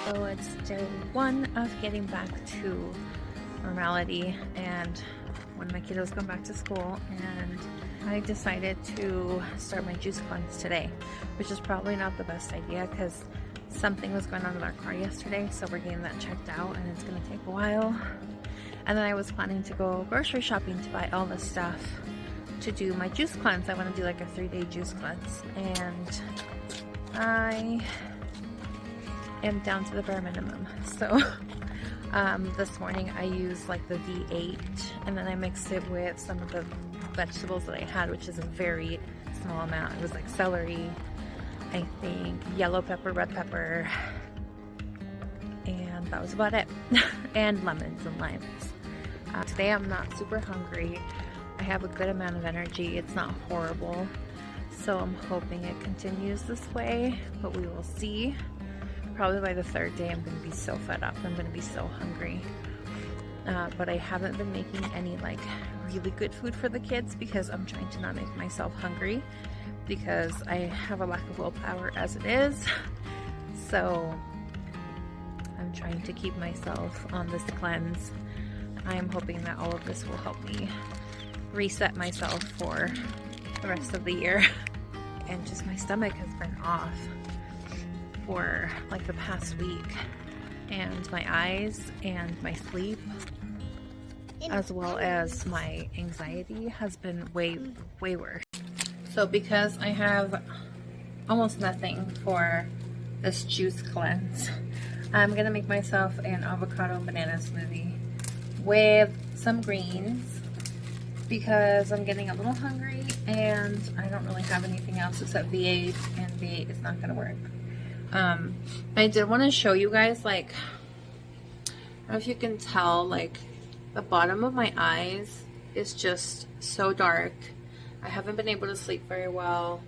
So it's day one of getting back to normality, and when my kiddos come back to school, and I decided to start my juice cleanse today, which is probably not the best idea because something was going on with our car yesterday, so we're getting that checked out and it's going to take a while. And then I was planning to go grocery shopping to buy all the stuff to do my juice cleanse. I want to do like a 3-day juice cleanse, and I am down to the bare minimum. So this morning I used like the V8, and then I mixed it with some of the vegetables that I had, which is a very small amount. It was like celery, I think yellow pepper, red pepper, and that was about it. And lemons and limes. Today I'm not super hungry. I have a good amount of energy. It's not horrible, so I'm hoping it continues this way, but we will see. Probably by the third day I'm going to be so fed up. I'm going to be so hungry. But I haven't been making any like really good food for the kids because I'm trying to not make myself hungry because I have a lack of willpower as it is. So I'm trying to keep myself on this cleanse. I am hoping that all of this will help me reset myself for the rest of the year. And just my stomach has been off for like the past week, and my eyes and my sleep as well as my anxiety has been way worse. So because I have almost nothing for this juice cleanse, I'm gonna make myself an avocado banana smoothie with some greens because I'm getting a little hungry and I don't really have anything else except V8, and V8 is not gonna work. I did want to show you guys, like, I don't know if you can tell, like, the bottom of my eyes is just so dark. I haven't been able to sleep very well.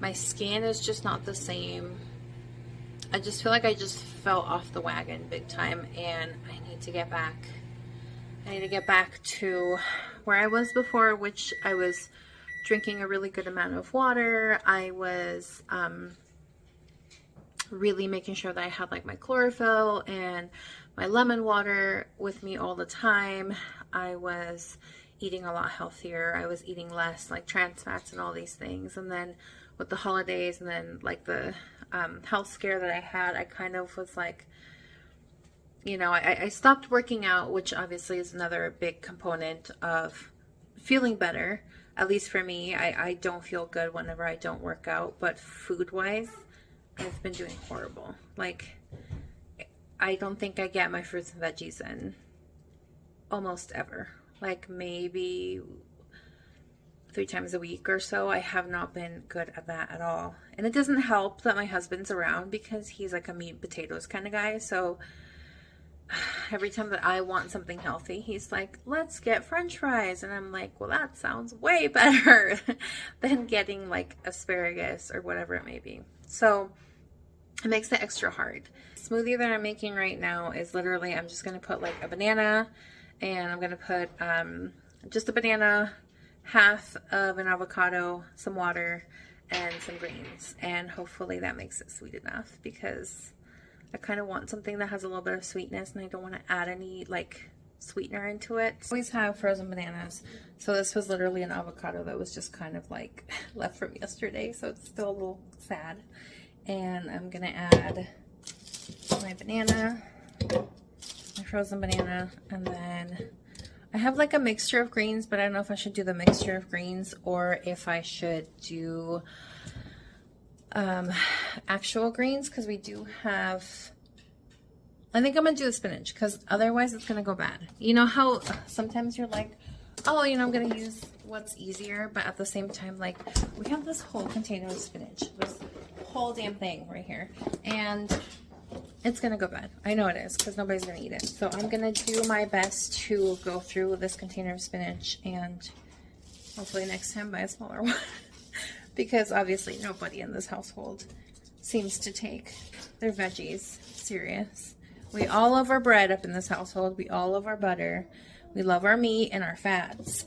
My skin is just not the same. I just feel like I just fell off the wagon big time, and I need to get back. I need to get back to where I was before, which I was drinking a really good amount of water. I was, really making sure that I had like my chlorophyll and my lemon water with me all the time. I was eating a lot healthier. I was eating less like trans fats and all these things. And then with the holidays and then like the health scare that I had, I kind of was like, you know, I stopped working out, which obviously is another big component of feeling better. At least for me, I don't feel good whenever I don't work out, but food wise, I've been doing horrible. Like, I don't think I get my fruits and veggies in almost ever. Like maybe 3 times a week or so. I have not been good at that at all. And it doesn't help that my husband's around because he's like a meat and potatoes kind of guy. So every time that I want something healthy, he's like, let's get French fries. And I'm like, well, that sounds way better than getting like asparagus or whatever it may be. So it makes it extra hard. The smoothie that I'm making right now is literally, I'm just going to put like a banana, and I'm going to put just a banana, half of an avocado, some water, and some greens. And hopefully that makes it sweet enough because I kind of want something that has a little bit of sweetness, and I don't want to add any like sweetener into it. I always have frozen bananas. So this was literally an avocado that was just kind of like left from yesterday. So it's still a little sad. And I'm gonna add my banana, my frozen banana, and then I have like a mixture of greens, but I don't know if I should do the mixture of greens or if I should do actual greens, because we do have, I think I'm gonna do the spinach because otherwise it's gonna go bad. You know how sometimes you're like, oh, you know, I'm gonna use what's easier, but at the same time, like, we have this whole container of spinach, this whole damn thing right here, and it's gonna go bad. I know it is because nobody's gonna eat it. So I'm gonna do my best to go through this container of spinach and hopefully next time buy a smaller one because obviously nobody in this household seems to take their veggies serious. We all love our bread up in this household. We all love our butter. We love our meat and our fats.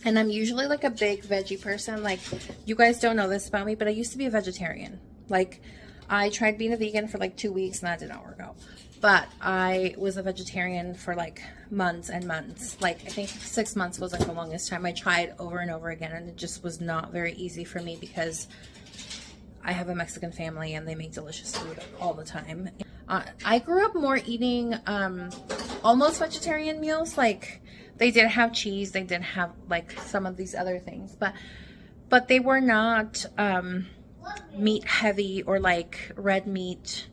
And I'm usually like a big veggie person. Like, you guys don't know this about me, but I used to be a vegetarian. Like, I tried being a vegan for like 2 weeks and that did not work out. But I was a vegetarian for like months and months. Like I think 6 months was like the longest time. I tried over and over again, and it just was not very easy for me because I have a Mexican family and they make delicious food all the time. I grew up more eating almost vegetarian meals. Like they did have cheese, they did have like some of these other things, but they were not meat heavy or like red meat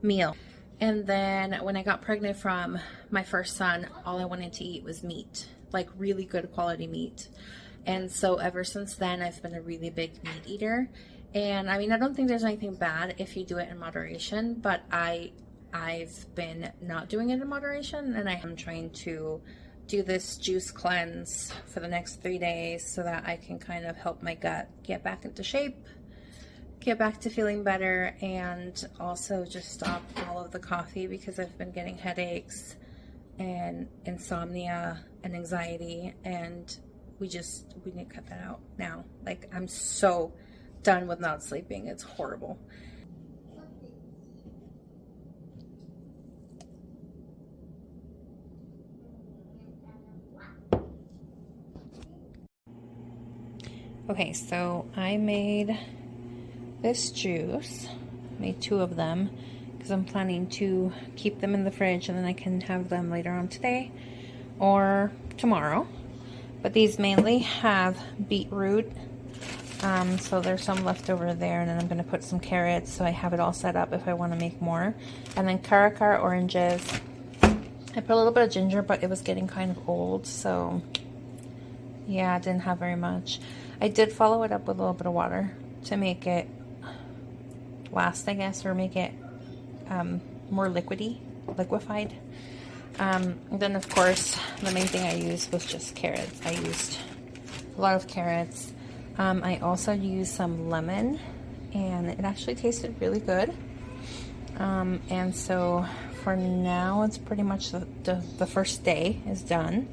meal. And then when I got pregnant from my first son, all I wanted to eat was meat, like really good quality meat. And so ever since then, I've been a really big meat eater. And I mean, I don't think there's anything bad if you do it in moderation, but I've been not doing it in moderation, and I am trying to do this juice cleanse for the next 3 days so that I can kind of help my gut get back into shape, get back to feeling better, and also just stop all of the coffee because I've been getting headaches and insomnia and anxiety, and we need to cut that out now. Like I'm so done with not sleeping. It's horrible. Okay, so I made this juice, made 2 of them because I'm planning to keep them in the fridge and then I can have them later on today or tomorrow. But these mainly have beetroot, so there's some left over there, and then I'm going to put some carrots so I have it all set up if I want to make more. And then caracara oranges. I put a little bit of ginger, but it was getting kind of old, so yeah, I didn't have very much. I did follow it up with a little bit of water to make it last, I guess, or make it more liquefied. Then of course the main thing I used was just carrots. I used a lot of carrots. I also used some lemon, and it actually tasted really good. And so for now, it's pretty much the first day is done,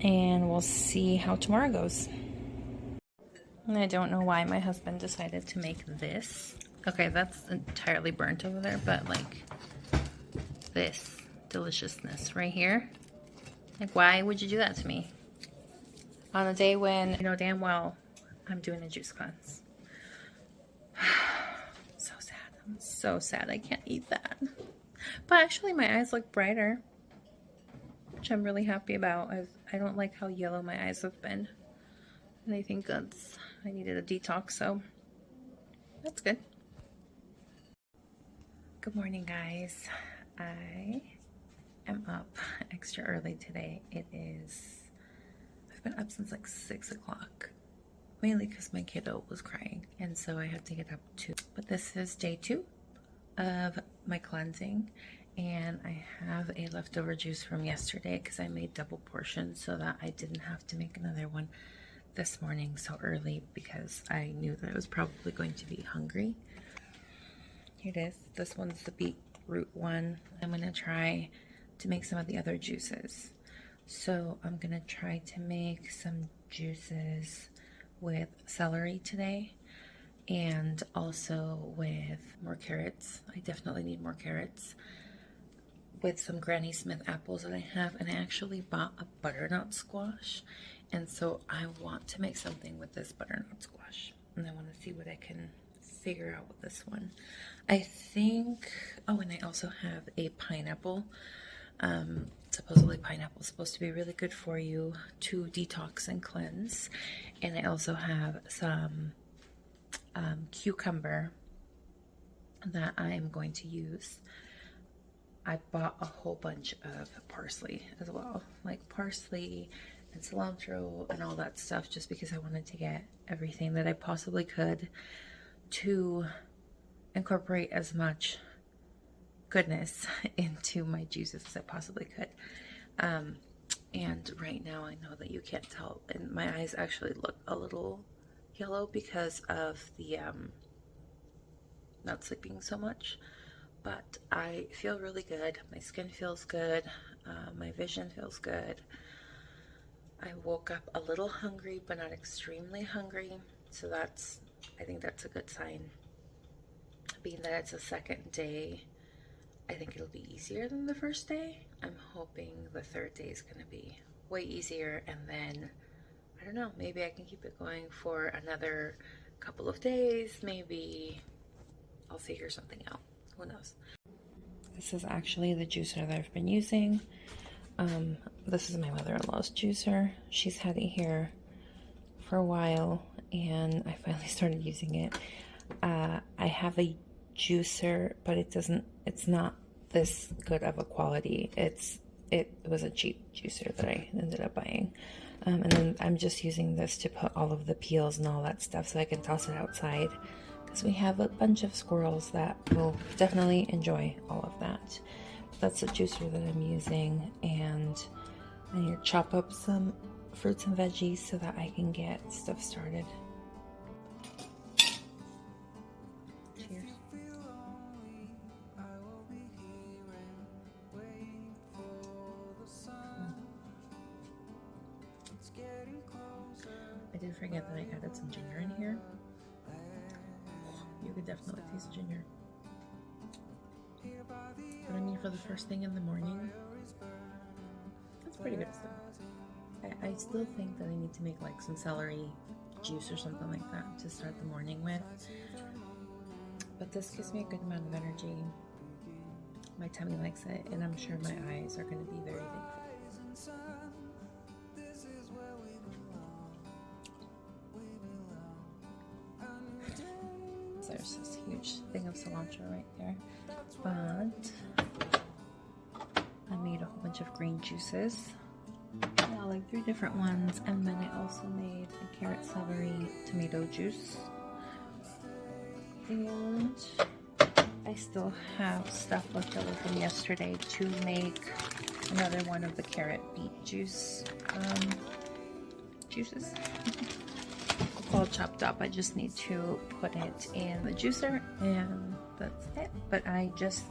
and we'll see how tomorrow goes. And I don't know why my husband decided to make this. Okay, that's entirely burnt over there, but like this deliciousness right here. Like, why would you do that to me? On a day when you know damn well I'm doing a juice cleanse. So sad. I'm so sad I can't eat that. But actually my eyes look brighter, which I'm really happy about. I don't like how yellow my eyes have been. And I think I needed a detox, so that's good. Good morning, guys. I am up extra early today. I've been up since like 6 o'clock. Mainly because my kiddo was crying, and so I had to get up too. But this is day 2 of my cleansing, and I have a leftover juice from yesterday because I made double portions so that I didn't have to make another one this morning so early because I knew that I was probably going to be hungry. Here it is. This one's the beetroot one. I'm going to try to make some of the other juices. So I'm going to try to make some juices with celery today, and also with more carrots. I definitely need more carrots, with some Granny Smith apples that I have, and I actually bought a butternut squash, and so I want to make something with this butternut squash, and I want to see what I can figure out with this one. I think, oh, and I also have a pineapple. Supposedly pineapple is supposed to be really good for you to detox and cleanse. And I also have some cucumber that I am going to use. I bought a whole bunch of parsley as well, like parsley and cilantro and all that stuff, just because I wanted to get everything that I possibly could to incorporate as much goodness into my juices as I possibly could. And right now I know that you can't tell, and my eyes actually look a little yellow because of the not sleeping so much, but I feel really good. My skin feels good. My vision feels good. I woke up a little hungry, but not extremely hungry, so I think that's a good sign. being that it's a second day, I think it'll be easier than the first day. I'm hoping the third day is going to be way easier, and then I don't know, maybe I can keep it going for another couple of days. Maybe I'll figure something out. Who knows? This is actually the juicer that I've been using. This is my mother-in-law's juicer. She's had it here for a while, and I finally started using it. I have a juicer, but it's not this good of a quality. It was a cheap juicer that I ended up buying. And then I'm just using this to put all of the peels and all that stuff so I can toss it outside, because we have a bunch of squirrels that will definitely enjoy all of that. That's the juicer that I'm using, and I need to chop up some fruits and veggies so that I can get stuff started. Cheers. I did forget that I added some ginger in here. You could definitely taste ginger. But I mean, for the first thing in the morning, that's pretty good stuff. I still think that I need to make like some celery juice or something like that to start the morning with. But this gives me a good amount of energy. My tummy likes it, and I'm sure my eyes are going to be very thankful. There's this huge thing of cilantro right there, but I made a whole bunch of green juices. Yeah, like 3 different ones, and then I also made a carrot, celery, tomato juice. And I still have stuff left over from yesterday to make another one of the carrot beet juice juices. All chopped up. I just need to put it in the juicer, and that's it. But I just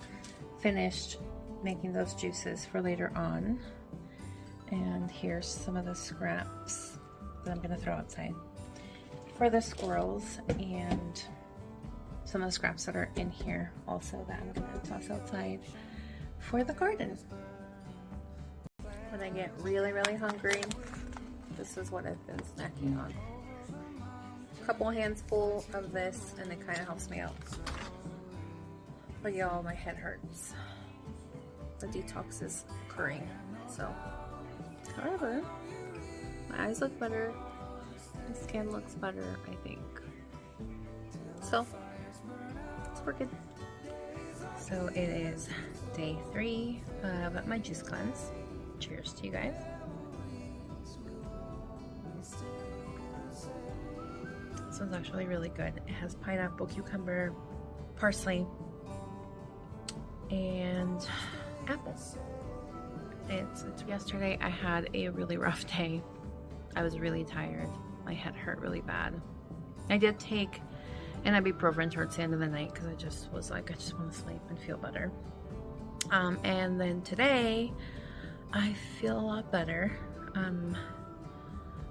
finished making those juices for later on, and here's some of the scraps that I'm going to throw outside for the squirrels, and some of the scraps that are in here also that I'm going to toss outside for the garden. When I get really hungry, this is what I've been snacking on. Couple handful of this, and it kind of helps me out. But y'all, my head hurts. The detox is occurring. So, however, my eyes look better. My skin looks better, I think. So, it's working. So it is day 3 of my juice cleanse. Cheers to you guys. This one's actually really good. It has pineapple, cucumber, parsley, and apples. It's yesterday I had a really rough day. I was really tired. My head hurt really bad. I did take an ibuprofen towards the end of the night because I just was like, I just want to sleep and feel better. And then today I feel a lot better.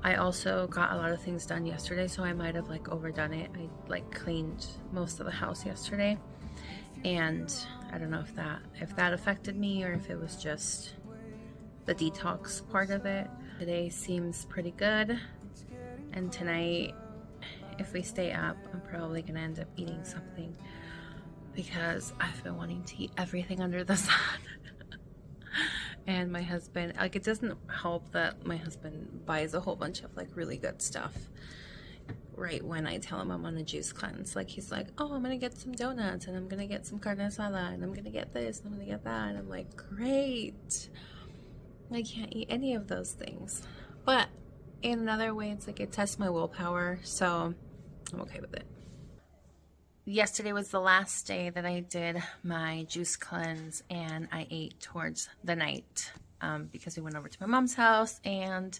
I also got a lot of things done yesterday, so I might have like overdone it. I like cleaned most of the house yesterday, and I don't know if that affected me or if it was just the detox part of it. Today seems pretty good, and tonight, if we stay up, I'm probably gonna end up eating something because I've been wanting to eat everything under the sun. And my husband, like, it doesn't help that my husband buys a whole bunch of like really good stuff right when I tell him I'm on a juice cleanse. Like, he's like, oh, I'm gonna get some donuts, and I'm gonna get some carne asada, and I'm gonna get this, and I'm gonna get that. And I'm like, great. I can't eat any of those things. But in another way, it's like it tests my willpower, so I'm okay with it. Yesterday was the last day that I did my juice cleanse, and I ate towards the night because we went over to my mom's house, and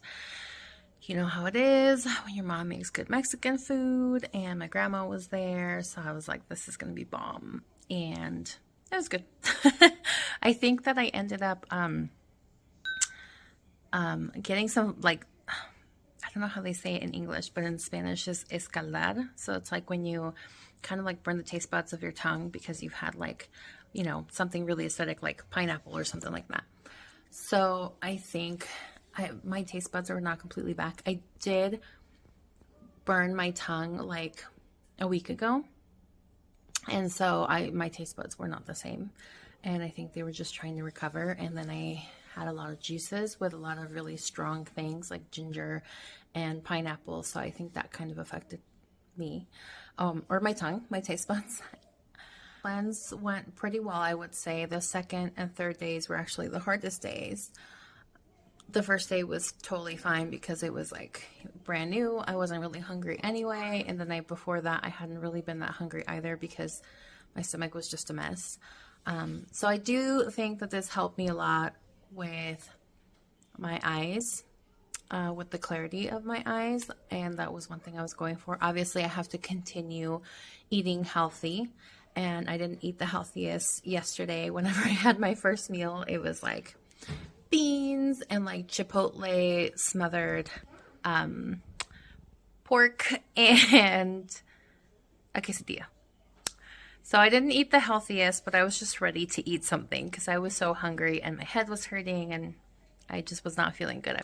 you know how it is when your mom makes good Mexican food, and my grandma was there, so I was like, this is gonna be bomb, and it was good. I think that I ended up getting some, like, I don't know how they say it in English, but in Spanish is escaldar. So it's like when you kind of like burn the taste buds of your tongue because you've had like, you know, something really acidic like pineapple or something like that. So I think my taste buds are not completely back. I did burn my tongue like a week ago. And so my taste buds were not the same. And I think they were just trying to recover. And then I had a lot of juices with a lot of really strong things like ginger and pineapple. So I think that kind of affected me, or my tongue, my taste buds. Cleanse went pretty well, I would say. The second and third days were actually the hardest days. The first day was totally fine because it was like brand new. I wasn't really hungry anyway. And the night before that, I hadn't really been that hungry either because my stomach was just a mess. So I do think that this helped me a lot with my eyes, with the clarity of my eyes. And that was one thing I was going for. Obviously, I have to continue eating healthy. And I didn't eat the healthiest yesterday. Whenever I had my first meal, it was like beans and like chipotle smothered pork and a quesadilla. So I didn't eat the healthiest, but I was just ready to eat something because I was so hungry and my head was hurting and I just was not feeling good.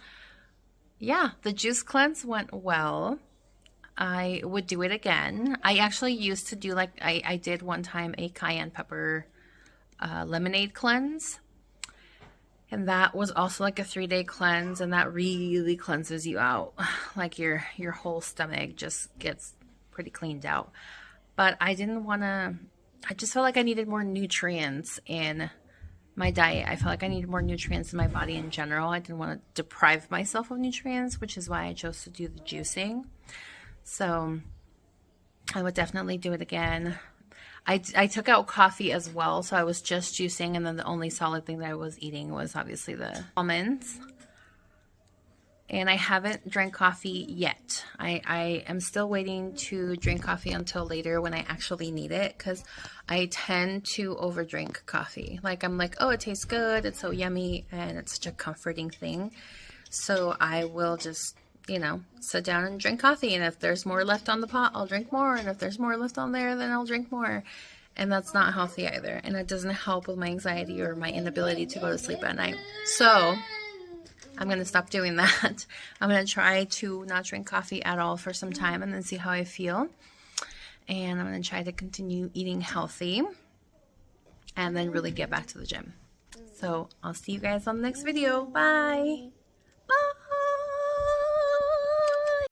Yeah, the juice cleanse went well. I would do it again. I actually used to do like, I did one time a cayenne pepper lemonade cleanse. And that was also like a 3-day cleanse, and that really cleanses you out. Like your whole stomach just gets pretty cleaned out. But I didn't want to, I just felt like I needed more nutrients in my diet. I felt like I needed more nutrients in my body in general. I didn't want to deprive myself of nutrients, which is why I chose to do the juicing. So I would definitely do it again. I took out coffee as well, so I was just juicing, and then the only solid thing that I was eating was obviously the almonds. And I haven't drank coffee yet. I am still waiting to drink coffee until later when I actually need it, because I tend to overdrink coffee. Like, I'm like, oh, it tastes good, it's so yummy, and it's such a comforting thing. So I will just, you know, sit down and drink coffee. And if there's more left on the pot, I'll drink more. And if there's more left on there, then I'll drink more. And that's not healthy either. And it doesn't help with my anxiety or my inability to go to sleep at night. So I'm going to stop doing that. I'm going to try to not drink coffee at all for some time and then see how I feel. And I'm going to try to continue eating healthy and then really get back to the gym. So I'll see you guys on the next video. Bye.